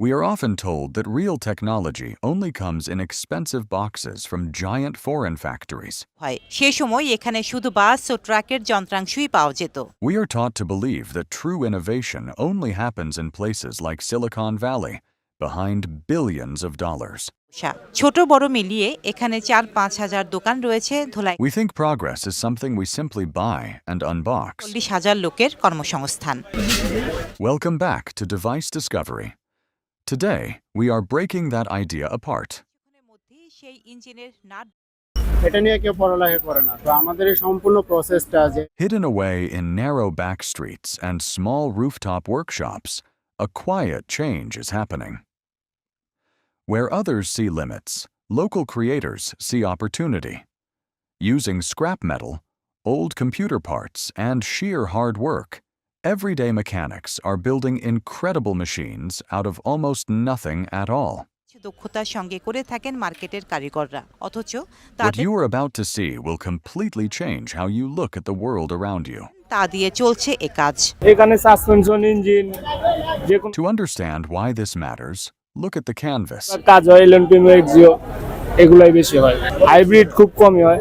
We are often told that real technology only comes in expensive boxes from giant foreign factories. হয় সে সময় এখানে শুধু বাস ও ট্রাকের যন্ত্রাংশই পাওয়া যেত। We are taught to believe that true innovation only happens in places like Silicon Valley, behind billions of dollars. ছোট বড় মিলিয়ে এখানে ৪-৫ হাজার দোকান রয়েছে। ধোলাই We think progress is something we simply buy and unbox. ৪০,০০০ লোকের কর্মসংস্থান। Welcome back to Device Discovery. Today, we are breaking that idea apart. সেই ইঞ্জিনের নাট এটা নিয়ে কেউ পড়ালেখা করে না, তো আমাদের এই সম্পূর্ণ প্রসেসটা যে Hidden away in narrow back streets and small rooftop workshops, a quiet change is happening. Where others see limits, local creators see opportunity. Using scrap metal, old computer parts, and sheer hard work, everyday mechanics are building incredible machines out of almost nothing at all. দক্ষতার সঙ্গে করে থাকেন মার্কেটের কারিগররা, অথচ What you are about to see will completely change how you look at the world around you. তা দিয়ে চলছে এ কাজ। এখানে সাসপেনশন ইঞ্জিন যে কোনো To understand why this matters, look at the canvas. কাজ হয় এলএনপি এক্সিও এগুলাই বেশি হয়, হাইব্রিড খুব কমই হয়।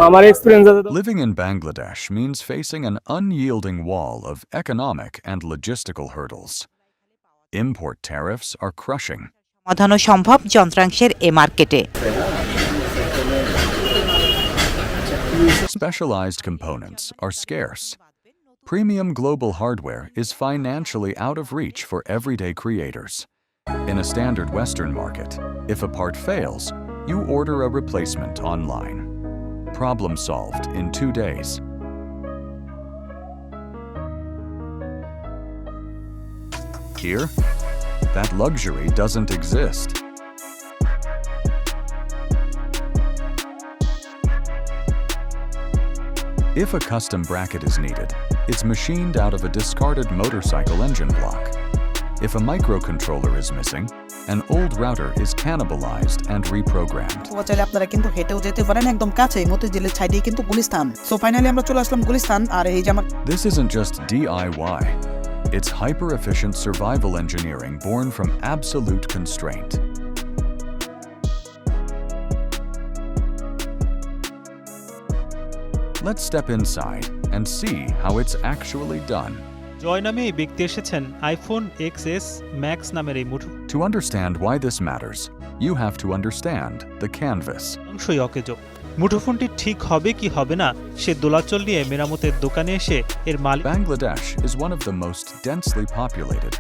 আমার এক্সপেরিয়েন্স আছে। Living in Bangladesh means facing an unyielding wall of economic and logistical hurdles. Import tariffs are crushing. সমাধানও সম্ভব যন্ত্রাংশের এ মার্কেটে। Specialized components are scarce. Premium global hardware is financially out of reach for everyday creators. In a standard Western market, if a part fails, you order a replacement online. Problem solved in 2 days. Here, that luxury doesn't exist. If a custom bracket is needed, it's machined out of a discarded motorcycle engine block. If a microcontroller is missing, an old router is cannibalized and reprogrammed. চাইলে আপনারা কিন্তু হেঁটেও যেতে পারেন, একদম কাছে মতিঝিলের সাইডেই কিন্তু Gulistan. So finally আমরা চলে আসলাম গুলিস্তান। আর এই যে আমার This isn't just DIY. It's hyper-efficient survival engineering born from absolute constraint. Let's step inside and see how it's actually done. জয় নামে এই ব্যক্তি এসেছেন আইফোন XS Max নামের এই To understand why this matters, you have to understand the canvas. অংশই অকেজো। মুঠোফোনটি ঠিক হবে কি হবে না সে দোলাচল নিয়ে মেরামতের দোকানে এসে এর মালিক। Bangladesh is one of the most densely populated,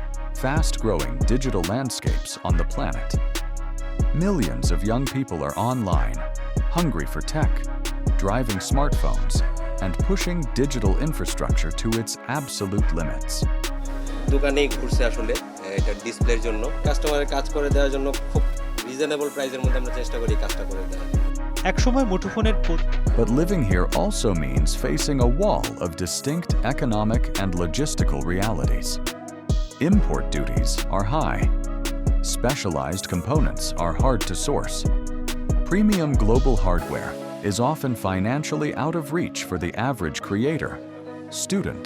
fast-growing digital landscapes on the planet. Millions of young people are online, hungry for tech, driving smartphones, and pushing digital infrastructure to its absolute limits. দোকানেই ঘুরছে আসলে এটা ডিসপ্লের জন্য কাস্টমারের কাজ করে দেওয়ার জন্য খুব রিজনেবল প্রাইসের মধ্যে আমরা চেষ্টা করি কাজটা করে দেওয়ার। একসময় মুঠোফোনের But living here also means facing a wall of distinct economic and logistical realities. Import duties are high. Specialized components are hard to source. Premium global hardware is often financially out of reach for the average creator, student,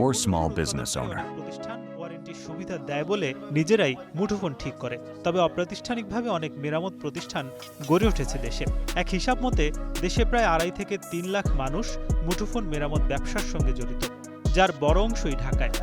or small business owner. প্রতিষ্ঠান warranty সুবিধা দেয় বলে নিজেরাই মুঠোফোন ঠিক করে, তবে অপ্রাতিষ্ঠানিকভাবে অনেক মেরামত প্রতিষ্ঠান গড়ে উঠেছে দেশে। এক হিসাব মতে দেশে প্রায় 2.5 থেকে 3 লাখ মানুষ মুঠোফোন মেরামত ব্যবসার সঙ্গে জড়িত, যার বড় অংশই ঢাকায়।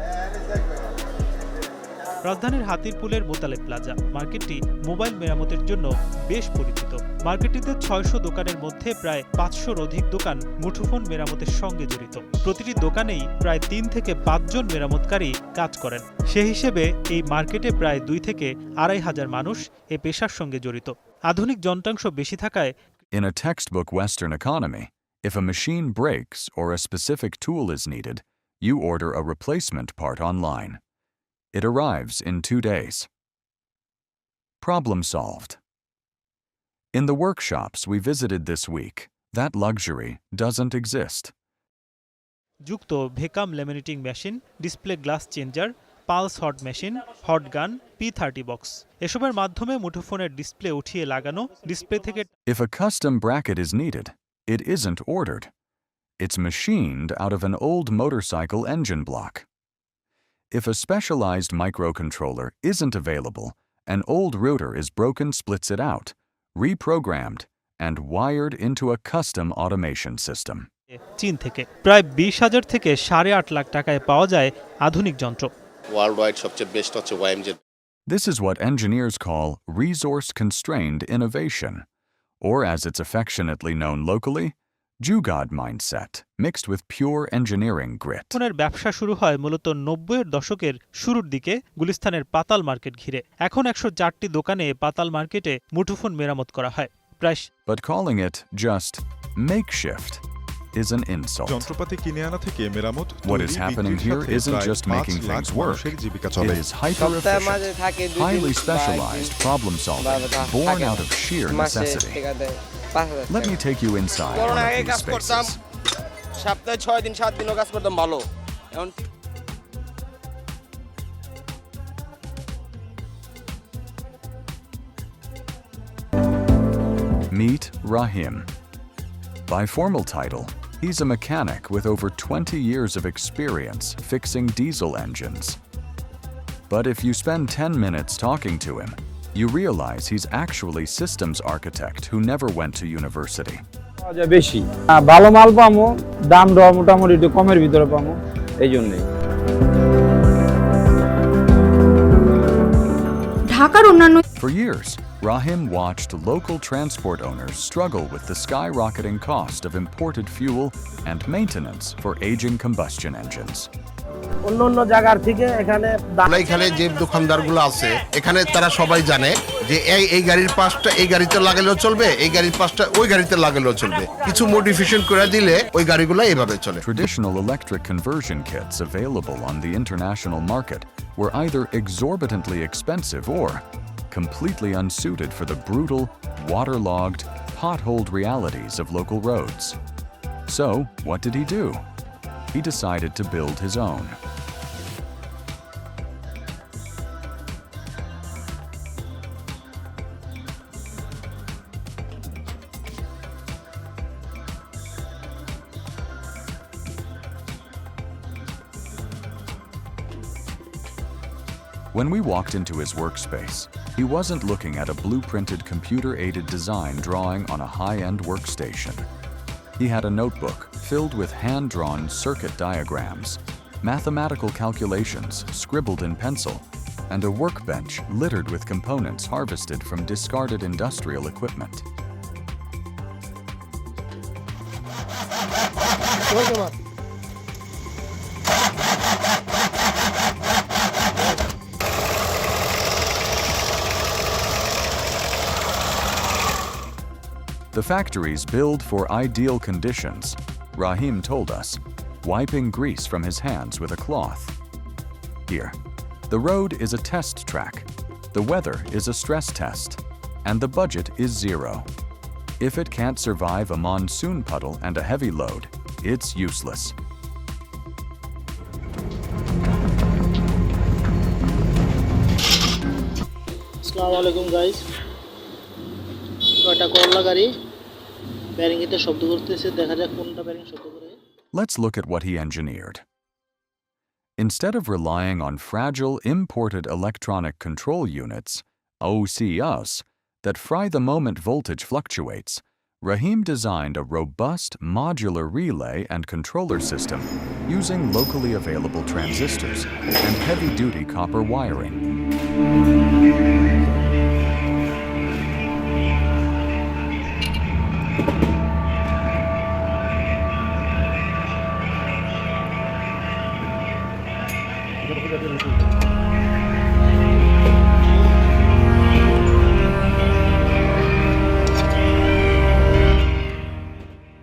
রাজধানীর হাতিরপুলের মোতালেব প্লাজা মার্কেটটি মোবাইল মেরামতের জন্য বেশ পরিচিত। মার্কেটটিতে 600 দোকানের মধ্যে প্রায় 500-র অধিক দোকান মুঠোফোন মেরামতের সঙ্গে জড়িত। প্রতিটি দোকানেই প্রায় 3 থেকে 5 জন মেরামতকারী কাজ করেন। সে হিসেবে এই মার্কেটে প্রায় 2 থেকে 2.5 হাজার মানুষ এ পেশার সঙ্গে জড়িত। আধুনিক যন্ত্রাংশ বেশি থাকায় In a textbook Western economy, if a machine breaks or a specific tool is needed, you order a replacement part online. It arrives in 2 days. Problem solved. In the workshops we visited this week, that luxury doesn't exist. যুক্ত vacuum laminating machine, display glass changer, pulse hot machine, hot gun, P30 box এসবের মাধ্যমে মুঠোফোনের display উঠিয়ে লাগানো, display থেকে If a custom bracket is needed, it isn't ordered. It's machined out of an old motorcycle engine block. If a specialized microcontroller isn't available, an old router is broken, splits it out, reprogrammed, and wired into a custom automation system. চীন থেকে প্রায় 20,000 থেকে 8.5 লাখ টাকায় পাওয়া যায় আধুনিক যন্ত্র। World wide সবচেয়ে বেস্ট হচ্ছে ওয়াইএমজি। This is what engineers call resource-constrained innovation, or as it's affectionately known locally, Jugaad mindset, mixed with pure engineering grit. ফোনের ব্যবসা শুরু হয় মূলত 90-এর দশকের শুরুর দিকে গুলিস্তানের পাতাল মার্কেট ঘিরে। এখন 104টি দোকানে পাতাল মার্কেটে মুঠোফোন মেরামত করা হয়। প্রায় But calling it just makeshift is an insult. যন্ত্রপাতি কিনে আনা থেকে মেরামত What is happening here isn't just making things work. It is hyper-efficient, highly specialized problem-solving, born out of sheer necessity. Let me take you inside one of these spaces. সপ্তাহে 6 দিন 7 দিনও কাজ করতাম ভালো। এখন Meet Rahim. By formal title, he's a mechanic with over 20 years of experience fixing diesel engines. But if you spend 10 minutes talking to him, you realize he's actually systems architect who never went to university. বেশি ভালো মাল পামো, দামটা মোটামুটি একটু কমের ভিতরে পামো, এই জন্যই। ঢাকার অন্যান্য For years, Rahim watched local transport owners struggle with the skyrocketing cost of imported fuel and maintenance for aging combustion engines. অন্য জায়গার থেকে এখানে ধলাইখালে যে দোকানদারগুলো আছে এখানে তারা সবাই জানে যে এই গাড়ির পাশটা এই গাড়িতে লাগালেও চলবে, এই গাড়ির পাশটা ওই গাড়িতে লাগালেও চলবে, কিছু মডিফিকেশন করে দিলে ওই গাড়িগুলো এইভাবে চলে। Traditional electric conversion kits available on the international market were either exorbitantly expensive or completely unsuited for the brutal, waterlogged, potholed realities of local roads. So, what did he do? He decided to build his own. When we walked into his workspace, he wasn't looking at a blueprinted computer-aided design drawing on a high-end workstation. He had a notebook filled with hand-drawn circuit diagrams, mathematical calculations scribbled in pencil, and a workbench littered with components harvested from discarded industrial equipment. The factories build for ideal conditions, Rahim told us, wiping grease from his hands with a cloth. Here, the road is a test track, the weather is a stress test, and the budget is zero. If it can't survive a monsoon puddle and a heavy load, it's useless. আসসালামু আলাইকুম guys, Toyota করলা গাড়ি bearing এতে শব্দ করতেছে, দেখা যাক কোনটা ব্যারিং শব্দ করে। Let's look at what he engineered. Instead of relying on fragile imported electronic control units, OCUs, that fry the moment voltage fluctuates, Rahim designed a robust modular relay and controller system using locally available transistors and heavy-duty copper wiring.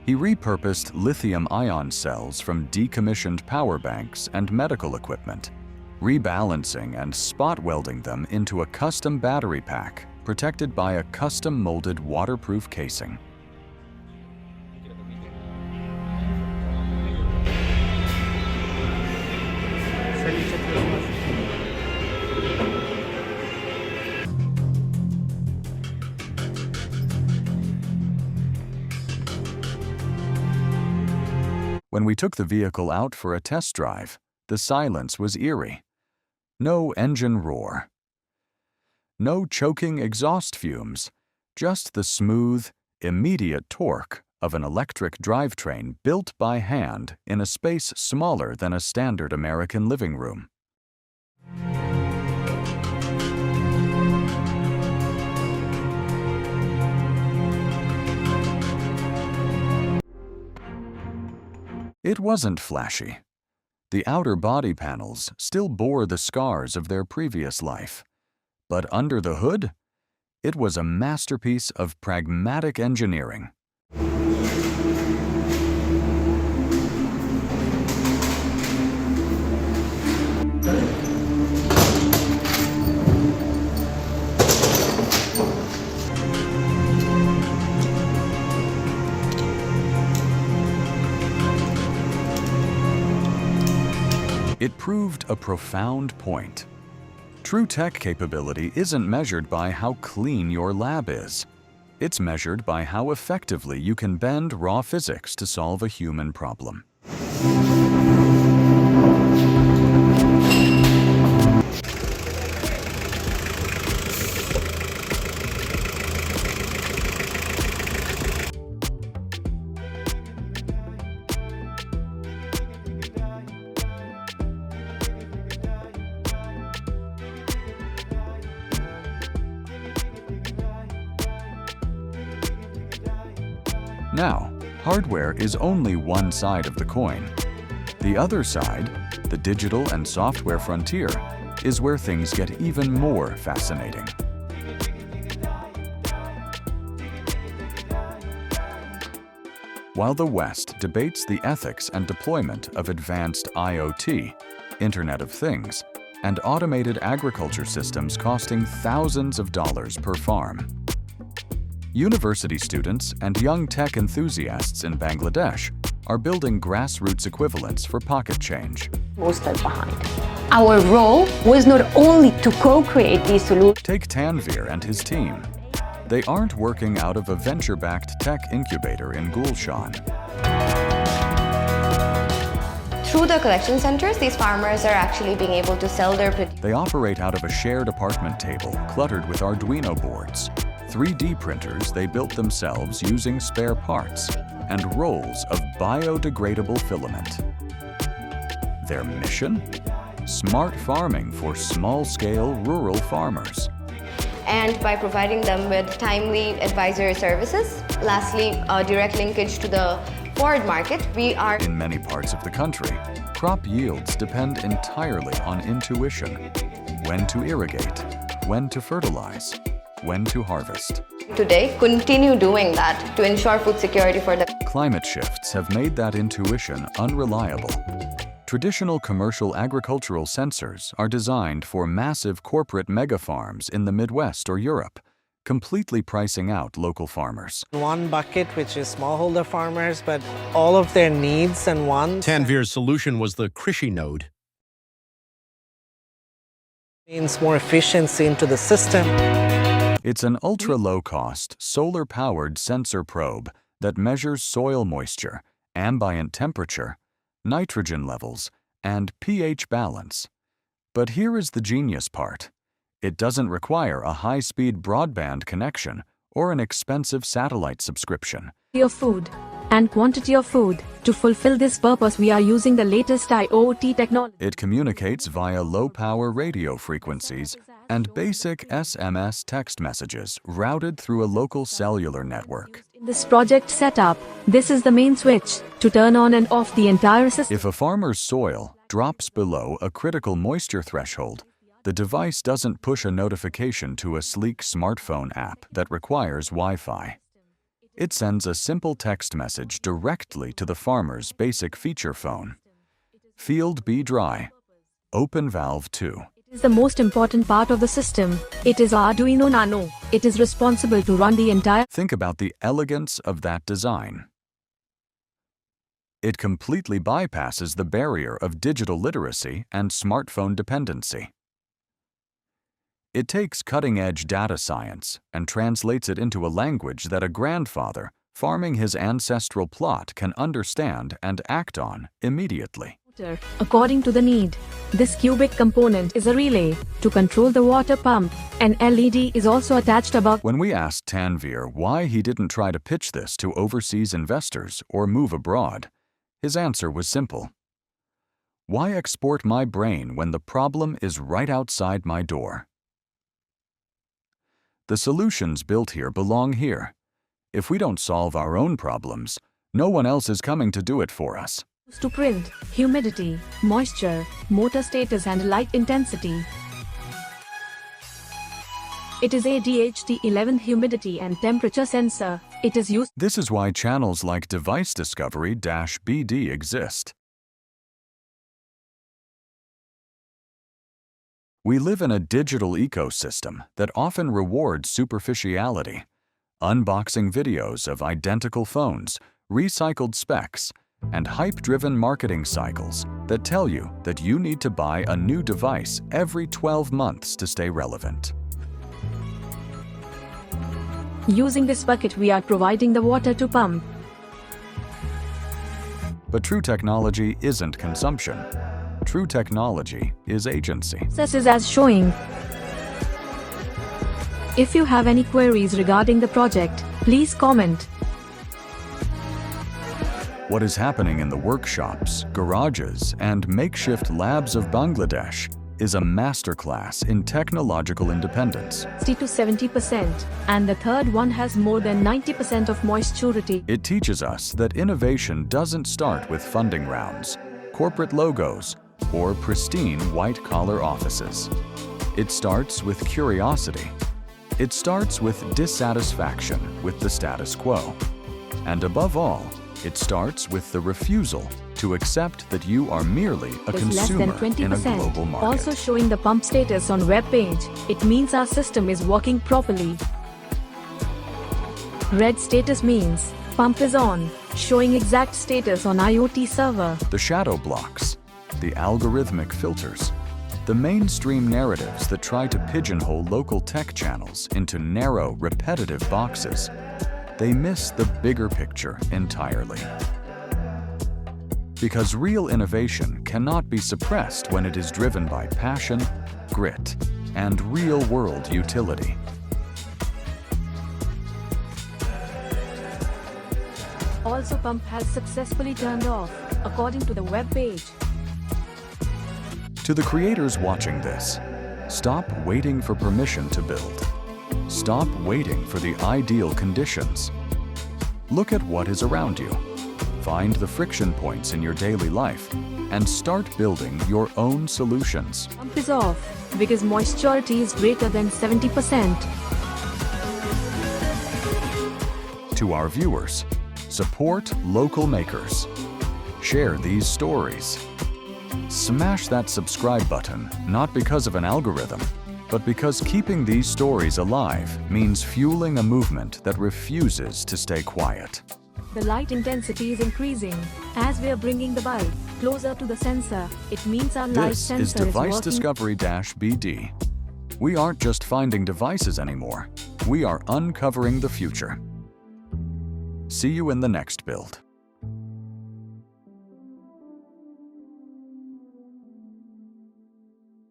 He repurposed lithium-ion cells from decommissioned power banks and medical equipment, rebalancing and spot welding them into a custom battery pack protected by a custom-molded waterproof casing. When we took the vehicle out for a test drive, the silence was eerie. No engine roar. No choking exhaust fumes, just the smooth, immediate torque of an electric drivetrain built by hand in a space smaller than a standard American living room. It wasn't flashy. The outer body panels still bore the scars of their previous life. But under the hood, it was a masterpiece of pragmatic engineering. It proved a profound point. True tech capability isn't measured by how clean your lab is. It's measured by how effectively you can bend raw physics to solve a human problem. Now, hardware is only one side of the coin. The other side, the digital and software frontier, is where things get even more fascinating. While the West debates the ethics and deployment of advanced IoT, Internet of Things, and automated agriculture systems costing thousands of dollars per farm, university students and young tech enthusiasts in Bangladesh are building grassroots equivalents for pocket change. Most are behind. Our role was not only to co-create these solutions. Take Tanvir and his team. They aren't working out of a venture-backed tech incubator in Gulshan. Through the collection centers, these farmers are actually being able to sell their produce. They operate out of a shared apartment table cluttered with Arduino boards, 3D printers they built themselves using spare parts, and rolls of biodegradable filament. Their mission? Smart farming for small-scale rural farmers. And by providing them with timely advisory services, lastly, a direct linkage to the forward market, we are... In many parts of the country, crop yields depend entirely on intuition. When to irrigate, when to fertilize, when to harvest. Today, continue doing that to ensure food security for the... Climate shifts have made that intuition unreliable. Traditional commercial agricultural sensors are designed for massive corporate megafarms in the Midwest or Europe, completely pricing out local farmers. One bucket, which is smallholder farmers, but all of their needs and wants. Tanvir's solution was the Krishi node. Means more efficiency into the system. It's an ultra-low-cost, solar-powered sensor probe that measures soil moisture, ambient temperature, nitrogen levels, and pH balance. But here is the genius part. It doesn't require a high-speed broadband connection or an expensive satellite subscription. Your food and quantity of food. To fulfill this purpose, we are using the latest IoT technology. It communicates via low-power radio frequencies and basic SMS text messages routed through a local cellular network. In this project setup, this is the main switch to turn on and off the entire system. If a farmer's soil drops below a critical moisture threshold, the device doesn't push a notification to a sleek smartphone app that requires Wi-Fi. It sends a simple text message directly to the farmer's basic feature phone. Field B dry. Open valve 2. It is the most important part of the system. It is Arduino Nano. It is responsible to run the entire... Think about the elegance of that design. It completely bypasses the barrier of digital literacy and smartphone dependency. It takes cutting-edge data science and translates it into a language that a grandfather farming his ancestral plot can understand and act on immediately. according to the need. This cubic component is a relay to control the water pump. An LED is also attached above. When we asked Tanvir why he didn't try to pitch this to overseas investors or move abroad, his answer was simple. Why export my brain when the problem is right outside my door? The solutions built here belong here. If we don't solve our own problems, no one else is coming to do it for us. To print humidity, moisture, motor status and light intensity. It is a DHT11 humidity and temperature sensor. It is used. This is why channels like Device Discovery-BD exist. We live in a digital ecosystem that often rewards superficiality. Unboxing videos of identical phones, recycled specs, and hype-driven marketing cycles that tell you that you need to buy a new device every 12 months to stay relevant. Using this bucket, we are providing the water to pump. But true technology isn't consumption. True technology is agency. This is as showing. If you have any queries regarding the project, please comment. What is happening in the workshops, garages, and makeshift labs of Bangladesh is a masterclass in technological independence. 60 to 70%, and the third one has more than 90% of moisturity. It teaches us that innovation doesn't start with funding rounds, corporate logos, or pristine white-collar offices. It starts with curiosity. It starts with dissatisfaction with the status quo. And above all, it starts with the refusal to accept that you are merely a consumer in a global market. Also showing the pump status on web page. It means our system is working properly. Red status means pump is on, showing exact status on IoT server. The shadow blocks, the algorithmic filters, the mainstream narratives that try to pigeonhole local tech channels into narrow, repetitive boxes. They miss the bigger picture entirely. Because real innovation cannot be suppressed when it is driven by passion, grit, and real-world utility. Also, pump has successfully turned off, according to the web page. To the creators watching this, stop waiting for permission to build. Stop waiting for the ideal conditions. Look at what is around you. Find the friction points in your daily life and start building your own solutions. Pump is off because moisturity is greater than 70%. To our viewers, support local makers. Share these stories. Smash that subscribe button, not because of an algorithm, but because keeping these stories alive means fueling a movement that refuses to stay quiet. The light intensity is increasing. As we are bringing the bulb closer to the sensor, it means our light sensor This is Device working. Discovery-BD. We aren't just finding devices anymore. We are uncovering the future. See you in the next build.